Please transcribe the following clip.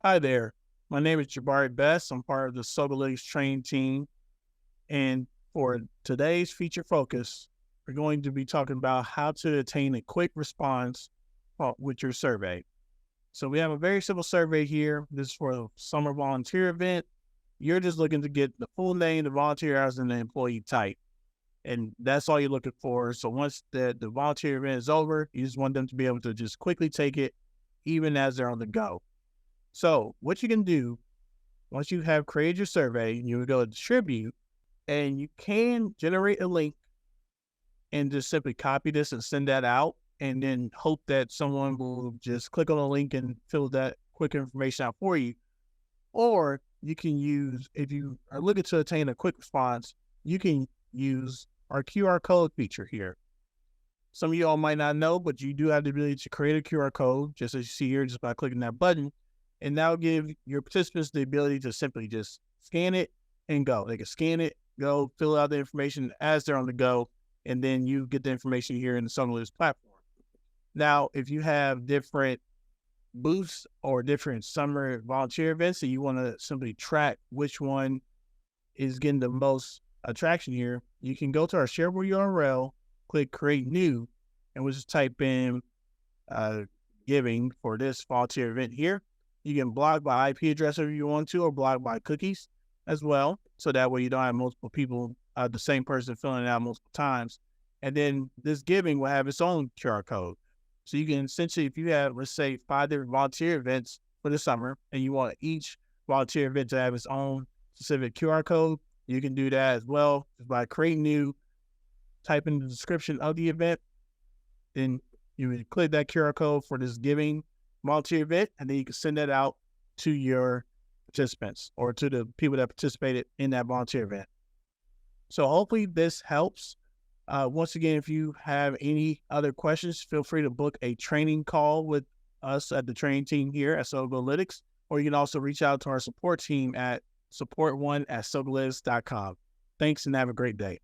Hi there. My name is Jahbari Best. I'm part of the Sogolytics training team. And for today's feature focus, we're going to be talking about how to attain a quick response with your survey. So we have a very simple survey here. This is for a summer volunteer event. You're just looking to get the full name, the volunteer hours, and the employee type. And that's all you're looking for. So once the volunteer event is over, you just want them to be able to just quickly take it, even as they're on the go. So what you can do, once you have created your survey, you would go to distribute, and you can generate a link and just simply copy this and send that out, and then hope that someone will just click on the link and fill that quick information out for you. Or you can use, if you are looking to attain a quick response, you can use our QR code feature here. Some of you all might not know, but you do have the ability to create a QR code, just as you see here, just by clicking that button. And now give your participants the ability to simply just scan it and go. They can scan it, go, fill out the information as they're on the go, and then you get the information here in the Sogolytics platform. Now, if you have different booths or different summer volunteer events and you want to simply track which one is getting the most attraction here, you can go to our shareable URL, click Create New, and we'll just type in giving for this volunteer event here. You can block by IP address if you want to, or block by cookies as well. So that way you don't have multiple people, the same person filling it out multiple times. And then this giving will have its own QR code. So you can essentially, if you have, let's say, 5 different volunteer events for the summer, and you want each volunteer event to have its own specific QR code, you can do that as well just by creating new, type in the description of the event. Then you would click that QR code for this giving volunteer event, and then you can send that out to your participants or to the people that participated in that volunteer event. So hopefully this helps. Once again, if you have any other questions, feel free to book a training call with us at the training team here at Sogolytics, or you can also reach out to our support team at support1@sogolytics.com. Thanks and have a great day.